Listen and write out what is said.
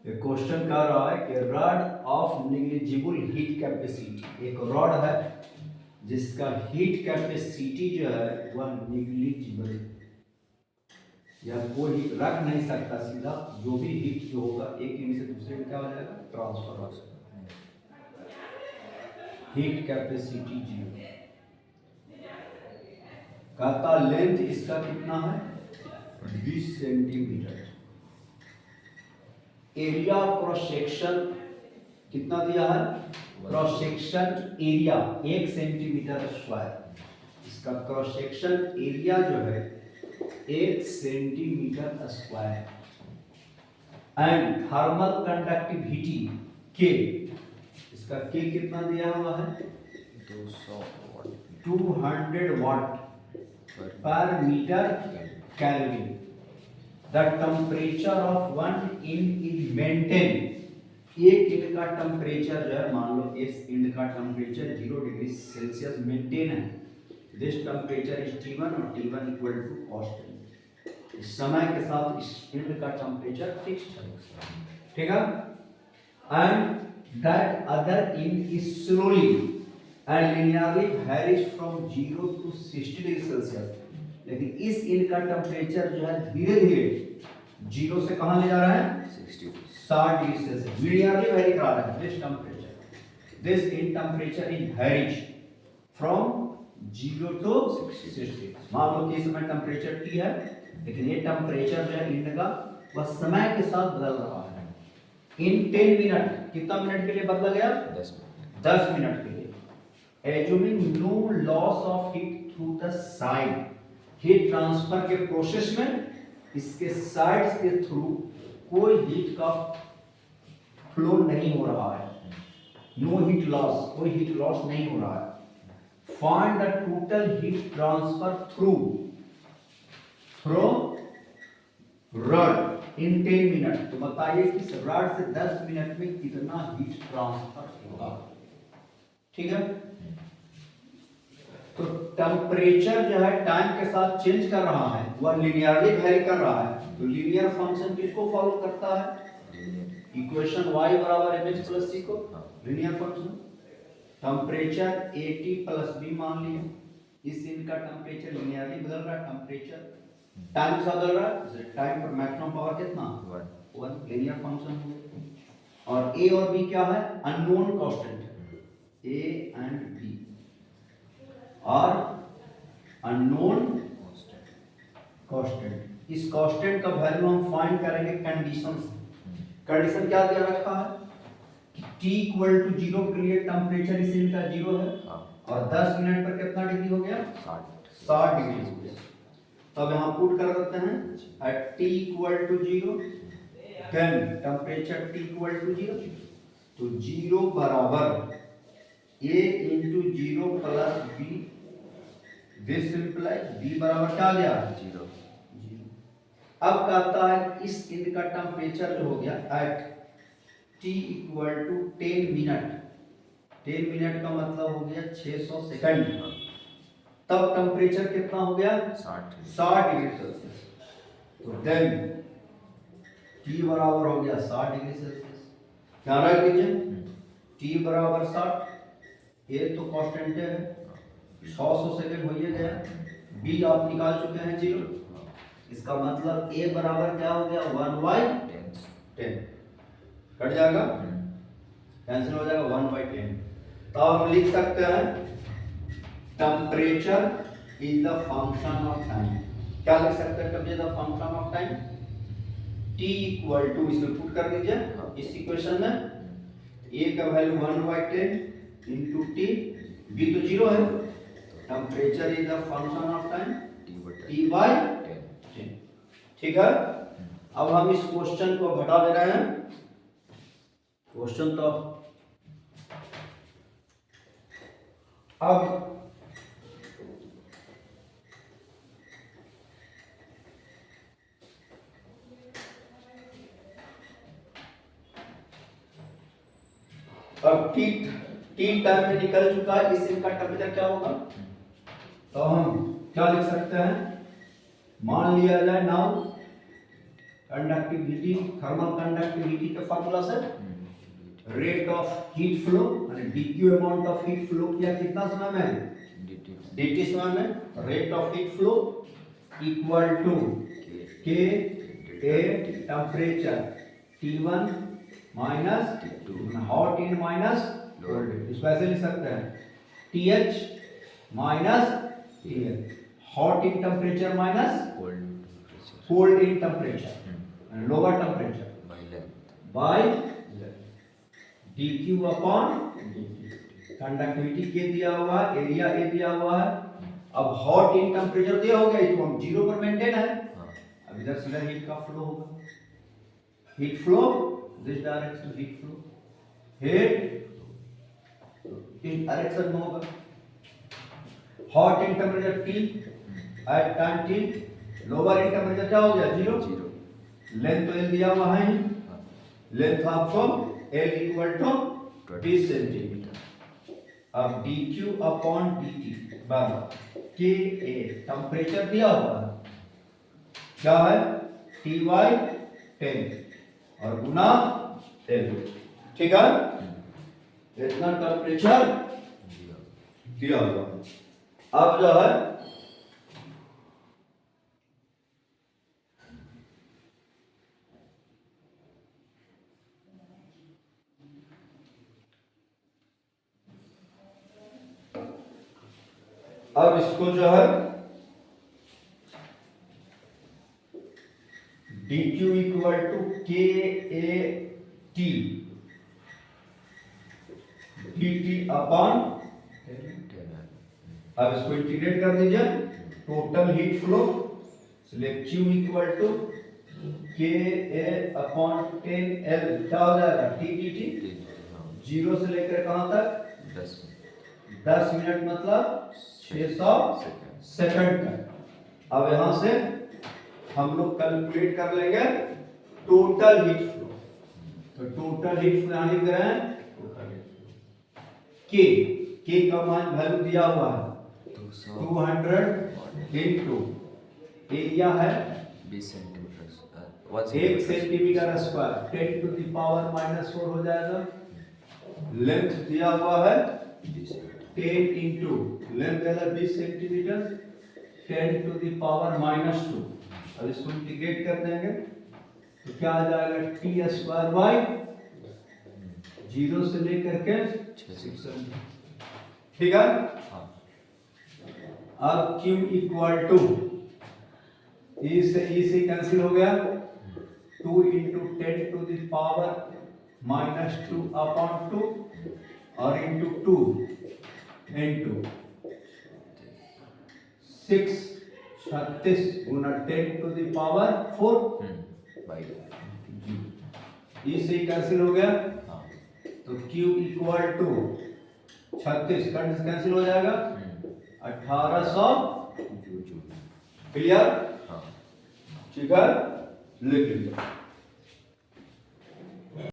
एक क्वेश्चन कह रहा है कि rod of negligible heat capacity, एक रॉड है जिसका हीट कैपेसिटी जो है वह निग्लिजिबल या कोई रख नहीं सकता, सीधा जो भी हीट जो होगा एक यूनिट से दूसरे में क्या हो जाएगा, ट्रांसफर हो जाएगा। Heat capacity zero. कहता लेंथ इसका कितना है, 20 सेंटीमीटर। एरिया क्रॉस सेक्शन कितना दिया है, cross section area 1 centimetre square. इसका क्रॉस सेक्शन एरिया जो है 1 centimetre square. And thermal conductivity के, इसका के कितना दिया हुआ है, 200 वाट पर metre kelvin. The temperature of 1 inch is maintain. एक इंच का टेम्परेचर जो है, मान लो इस इंच का टेम्परेचर 0 डिग्री सेल्सियस मेंटेन है। दिस टेम्परेचर इज T1 और T1 इक्वल टू कांस्टेंट। इस समय के साथ इस इंच का टेम्परेचर फिक्स्ड है, ठीक है। And that other inch is slowly and linearly varies from 0 to 60 degree Celsius. लेकिन इस इंच का टेम्परेचर जो है धीरे धीरे 0 से कहां ले जा रहा है, 60 डिग्री सेल्सियस लिनियरली वेरी करा रहा है। This temperature, this in temperature in varies from 0 to 60। मान लो कि इस समय टेम्परेचर T है, लेकिन ये टेम्परेचर जो है इंच का वह समय के साथ बदल रहा है। इन 10 मिनट, कितना मिनट के लिए बदला गया, 10 मिनट के लिए। Assuming no loss of heat through the side, heat transfer के प्रोसेस में इसके साइड्स के थ्रू कोई हीट का फ्लो नहीं हो रहा है। नो हीट लॉस, कोई हीट लॉस नहीं हो रहा है। Find the total heat transfer through from rod in 10 minute. तो बताइए कि इस रॉड से 10 मिनट में कितना हीट ट्रांसफर होगा, ठीक है। तो टेम्परेचर जो है टाइम के साथ चेंज कर रहा है, वह लिनियरली वेरी कर रहा है। तो लीनियर फंक्शन किसको फॉलो करता है, इक्वेशन y बराबर mx प्लस c को, linear function. Temperature AT plus b मान लिया, इस इंच का टेम्परेचर लिनियरली बदल रहा है, टेम्परेचर टाइम के साथ बदल रहा है। टाइम पर मैक्सिमम पावर कितना, 1, लीनियर फंक्शन हो। और a और b क्या है, unknown constant, a and b और अननोन कांस्टेंट। इस कांस्टेंट का वैल्यू हम फाइंड करेंगे कंडीशन से। कंडीशन क्या दिया रखा है कि T इक्वल टू 0 के लिए टेम्परेचर इस इंच का 0 है और 10 मिनट पर कितना डिग्री हो गया, 60 डिग्री हो गया। तब यहां पुट कर देते हैं at T equal to 0 then temperature T equal to 0। तो 0 बराबर A into 0 plus B, this implies B बराबर क्या गया, 0। अब कहता है इस इंच का टेम्परेचर जो हो गया at T equal to 10 minute, 10 minute का मतलब हो गया 600 सेकंड। तब टेम्परेचर कितना हो गया, 60 डिग्री सेल्सियस। तो देन T बराबर हो गया 60 डिग्री सेल्सियस। ध्यान रख लीजिए T बराबर 60, ये तो कांस्टेंट है, 100 सेकंड हो ही गया। B आप निकाल चुके हैं 0, इसका मतलब A बराबर क्या हो गया, 1/10 कट जाएगा, कैंसिल हो जाएगा 1/10। तो हम लिख सकते हैं temperature is the function of time. क्या लिख सकते हैं, temperature the function of time. T equal to, इसमें पुट कर दीजिए इस इक्वेशन में, A का वैल्यू 1/10 इंटू T, B तो 0 है, temperature is the function of time T/10, ठीक है। अब हम इस क्वेश्चन को घटा दे रहे हैं। क्वेश्चन तो अब टी टाइम में निकल चुका है, इस इंच का टेम्परेचर क्या होगा। तो हम क्या लिख सकते हैं, मान लिया जाए नाउ कंडक्टिविटी थर्मल कंडक्टिविटी का formula sir rate of heat flow અને dq amount of heat flow किया कितना समय में dt समय में rate of heat flow equal to k a temperature T1 minus T2 hot in minus cold इसको ऐसे लिख सकते हैं TH minus TL hot in temperature minus cold in temperature lower temperature by dq upon conductivity के दिया हुआ है area A दिया हुआ है अब हॉट इन टेंपरेचर दिया हो गया इसको हम 0 पर मेंटेन है अब इधर सीधा हीट का फ्लो होगा heat flow this direction heat flow heat in direction में होगा hot in temperature T at time T lower in temperature क्या हो गया 0 लेंथ तो L दिया हुआ है लेंथ आपको L इक्वल टू 20 सेंटीमीटर अब dq अपॉन dt बराबर k a टेंपरेचर दिया हुआ है क्या है Ty 10 और गुना L ठीक है इतना टेंपरेचर दिया हुआ अब जो है अब इसको जो है dq equal to k a t dt upon अब इसको इंटीग्रेट कर दीजिए टोटल हीट फ्लो इसलिए q equal to k a upon 10 l क्या हो जाएगा t dt 0 से लेकर कहां तक 10 मिनट मतलब 600 सेकंड तक अब यहां से हम लोग कैलकुलेट कर लेंगे टोटल हीट फ्लो तो टोटल हीट फ्लो यहां लिख रहे हैं के का मान वैल्यू दिया हुआ है 200 इनटू एरिया है 20 centimetre 1 centimetre square 10 to the power -4 हो जाएगा लेंथ दिया हुआ है 10 into लेंथ है 20 सेंटीमीटर 10 टू द पावर -2 अब इसको इंटीग्रेट कर देंगे तो क्या आ जाएगा t स्क्वायर बाय 0 से लेकर के 6 ठीक है अब q इक्वल टू e से कैंसिल हो गया 2 into 10 to the power -2 upon 2 और into 2 into 6 36 Guna 10 to the power 4 by e से कैंसिल हो गया तो q इक्वल टू 36 कैंसिल हो जाएगा 1800 क्लियर ठीक है लिख लीजिए